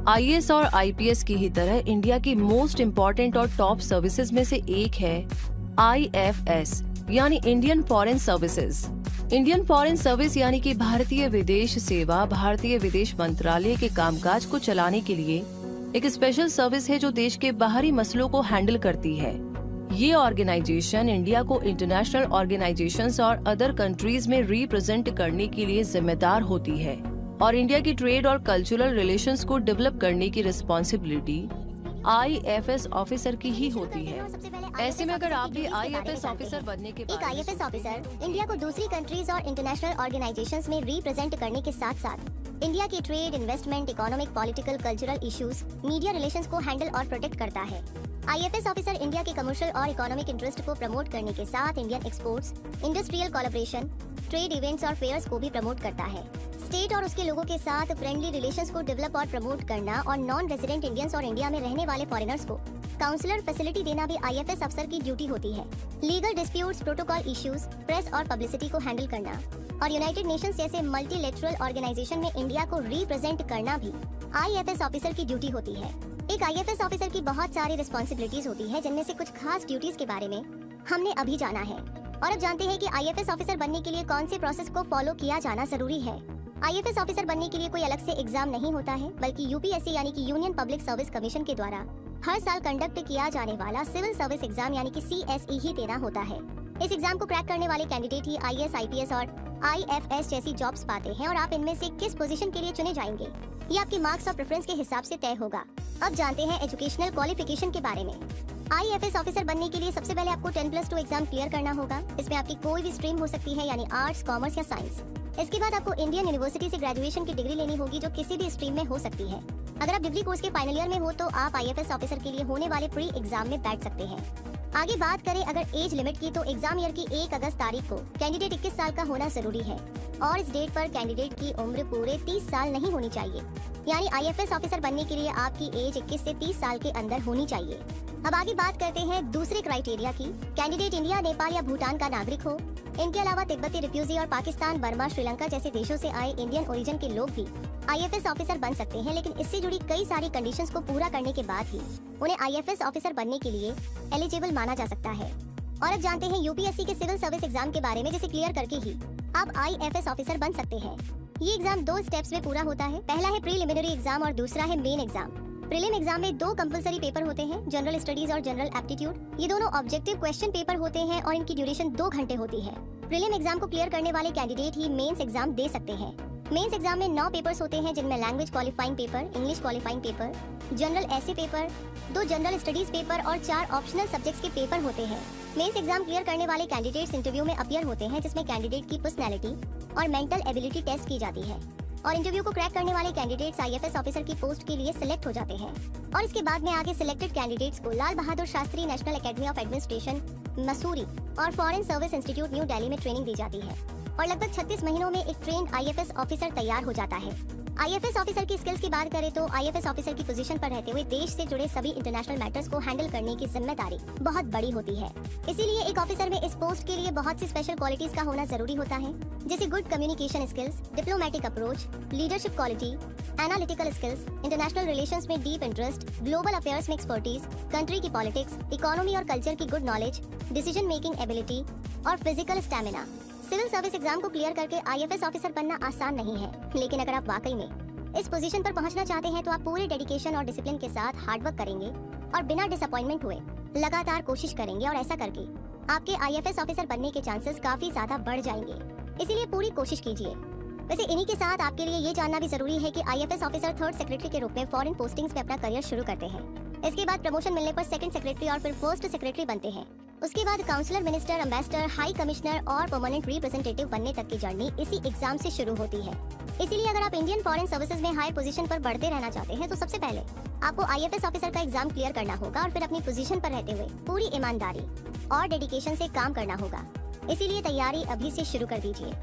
IAS और IPS की ही तरह इंडिया की मोस्ट इम्पोर्टेंट और टॉप सर्विसेज में से एक है आईएफएस यानी Indian foreign services. Indian foreign service यानी कि भारतीय विदेश सेवा भारतीय विदेश मंत्रालय के कामकाज को चलाने के लिए एक स्पेशल सर्विस है जो देश के बाहरी मसलों को हैंडल करती है। ये ऑर्गेनाइजेशन इंडिया को इंटरनेशनल ऑर्गेनाइजेशंस और अदर कंट्रीज में रिप्रेजेंट करने के लिए जिम्मेदार होती है और इंडिया की ट्रेड और कल्चरल रिलेशंस को डेवलप करने की रिस्पॉन्सिबिलिटी आईएफएस ऑफिसर की ही होती है। ऐसे में अगर आप भी आईएफएस ऑफिसर बनने के बाद एक आईएफएस ऑफिसर इंडिया को दूसरी कंट्रीज और इंटरनेशनल ऑर्गेनाइजेशंस में रिप्रेजेंट करने के साथ साथ इंडिया की trade, investment, economic, political, cultural issues, media relations को हैंडल और प्रोटेक्ट करता है। आईएफएस ऑफिसर इंडिया के कमर्शियल और इकोनॉमिक इंटरेस्ट को प्रमोट करने के साथ Indian exports, industrial collaboration, trade events और फेयर्स को भी प्रमोट करता है। स्टेट और उसके लोगों के साथ फ्रेंडली रिलेशंस को डेवलप और प्रमोट करना और नॉन रेजिडेंट इंडियंस और इंडिया में रहने वाले फॉरेनर्स को काउंसलर फैसिलिटी देना भी आईएफएस अफसर की ड्यूटी होती है। Legal disputes, protocol issues, press और पब्लिसिटी को हैंडल करना और यूनाइटेड नेशंस जैसे मल्टीलेटरल ऑर्गेनाइजेशन में इंडिया को रिप्रेजेंट करना भी आईएफएस ऑफिसर की ड्यूटी होती है। एक आईएफएस ऑफिसर की बहुत सारी रिस्पॉन्सिबिलिटीज होती है जिनमें से कुछ खास ड्यूटीज के बारे में हमने अभी जाना है। और अब जानते हैं कि आईएफएस ऑफिसर बनने के लिए कौन से प्रोसेस को फॉलो किया जाना जरूरी है। आईएफएस ऑफिसर बनने के लिए कोई अलग से एग्जाम नहीं होता है, बल्कि यूपीएससी यानी कि यूनियन पब्लिक सर्विस कमीशन के द्वारा हर साल कंडक्ट किया जाने वाला सिविल सर्विस एग्जाम यानी कि सीएसई ही देना होता है। इस एग्जाम को क्रैक करने वाले कैंडिडेट ही आईएएस, आईपीएस और आईएफएस जैसी जॉब्स पाते हैं और आप इनमें से किस पोजीशन के लिए चुने जाएंगे ये आपके मार्क्स और प्रेफरेंस के हिसाब से तय होगा। अब जानते हैं एजुकेशनल क्वालिफिकेशन के बारे में। आईएफएस ऑफिसर बनने के लिए सबसे पहले आपको 10+2 एग्जाम क्लियर करना होगा। इसमें आपकी कोई भी स्ट्रीम हो सकती है यानी आर्ट्स, कॉमर्स या साइंस। इसके बाद आपको इंडियन यूनिवर्सिटी से ग्रेजुएशन की डिग्री लेनी होगी जो किसी भी स्ट्रीम में हो सकती है। अगर आप डिग्री कोर्स के फाइनल ईयर में हो तो आप आईएफएस ऑफिसर के लिए होने वाले प्री एग्जाम में बैठ सकते हैं। आगे बात करें अगर एज लिमिट की, तो एग्जाम ईयर की 1 अगस्त तारीख को कैंडिडेट 21 साल का होना जरूरी है और इस डेट पर कैंडिडेट की उम्र पूरे 30 साल नहीं होनी चाहिए। यानी आईएफएस ऑफिसर बनने के लिए आपकी एज 21 से 30 साल के अंदर होनी चाहिए। अब आगे बात करते हैं दूसरे क्राइटेरिया की। कैंडिडेट इंडिया, नेपाल या भूटान का नागरिक हो। इनके अलावा तिब्बती रिफ्यूजी और पाकिस्तान, बर्मा, श्रीलंका जैसे देशों से आए इंडियन ओरिजिन के लोग भी आईएफएस ऑफिसर बन सकते हैं, लेकिन इससे जुड़ी कई सारी कंडीशंस को पूरा करने के बाद ही उन्हें आईएफएस ऑफिसर बनने के लिए एलिजिबल माना जा सकता है। और अब जानते हैं यूपीएससी के सिविल सर्विस एग्जाम के बारे में, जिसे क्लियर करके ही आप आईएफएस ऑफिसर बन सकते हैं। ये एग्जाम 2 स्टेप्स में पूरा होता है। पहला है प्रीलिमिनरी एग्जाम और दूसरा है मेन एग्जाम। प्रीलिम एग्जाम में 2 कंपलसरी पेपर होते हैं, जनरल स्टडीज और जनरल एप्टीट्यूड। ये दोनों ऑब्जेक्टिव क्वेश्चन पेपर होते हैं और इनकी ड्यूरेशन 2 घंटे होती है। प्रीलिम एग्जाम को क्लियर करने वाले कैंडिडेट ही मेंस एग्जाम दे सकते हैं। मेंस एग्जाम में 9 पेपर्स होते हैं, जिनमें language qualifying paper, English qualifying paper, general ऐसे पेपर, 2 जनरल स्टडीज पेपर और 4 ऑप्शनल सब्जेक्ट्स के पेपर होते हैं। मेंस एग्जाम क्लियर करने वाले कैंडिडेट्स इंटरव्यू में अपीयर होते हैं, जिसमें कैंडिडेट की पर्सनैलिटी और मेंटल एबिलिटी टेस्ट की जाती है और इंटरव्यू को क्रैक करने वाले कैंडिडेट्स आईएफएस ऑफिसर की पोस्ट के लिए सिलेक्ट हो जाते हैं। और इसके बाद में आगे सिलेक्टेड कैंडिडेट्स को Lal Bahadur Shastri National Academy of Administration, Mussoorie और Foreign Service Institute New Delhi में ट्रेनिंग दी जाती है और लगभग 36 महीनों में एक ट्रेंड आईएफएस ऑफिसर तैयार हो जाता है। आईएफएस ऑफिसर की स्किल्स की बात करें तो आईएफएस ऑफिसर की पोजीशन पर रहते हुए देश से जुड़े सभी इंटरनेशनल मैटर्स को हैंडल करने की जिम्मेदारी बहुत बड़ी होती है। इसीलिए एक ऑफिसर में इस पोस्ट के लिए बहुत सी स्पेशल क्वालिटीज का होना जरूरी होता है, जैसे good communication skills, diplomatic approach, leadership quality, analytical skills, international relations में डीप इंटरेस्ट, ग्लोबल अफेयर्स में एक्सपर्टीज, कंट्री की पॉलिटिक्स, इकोनॉमी और कल्चर की good knowledge, decision making ability और physical stamina. Civil service exam को क्लियर करके IFS officer बनना आसान नहीं है, लेकिन अगर आप वाकई में इस पोजीशन पर पहुंचना चाहते हैं तो आप पूरे डेडिकेशन और डिसिप्लिन के साथ हार्डवर्क करेंगे और बिना डिसअपॉइंटमेंट हुए लगातार कोशिश करेंगे और ऐसा करके आपके आईएफएस ऑफिसर बनने के चांसेस काफी ज्यादा बढ़ जाएंगे। इसीलिए पूरी कोशिश कीजिए। वैसे इन्हीं के साथ आपके लिए ये जानना भी जरूरी है कि आईएफएस ऑफिसर 3rd सेक्रेटरी के रूप में फॉरेन पोस्टिंग्स में अपना करियर शुरू करते हैं। इसके बाद प्रमोशन मिलने पर 2nd सेक्रेटरी और फिर 1st सेक्रेटरी बनते हैं। उसके बाद counsellor, minister, ambassador, high commissioner और परमानेंट रिप्रेजेंटेटिव बनने तक की जर्नी इसी एग्जाम से शुरू होती है। इसीलिए अगर आप इंडियन फॉरेन सर्विसेज में हायर पोजीशन पर बढ़ते रहना चाहते हैं तो सबसे पहले आपको आईएफएस ऑफिसर का एग्जाम क्लियर करना होगा और फिर अपनी पोजीशन पर रहते हुए पूरी ईमानदारी और डेडिकेशन से काम करना होगा। इसीलिए तैयारी अभी से शुरू कर दीजिए।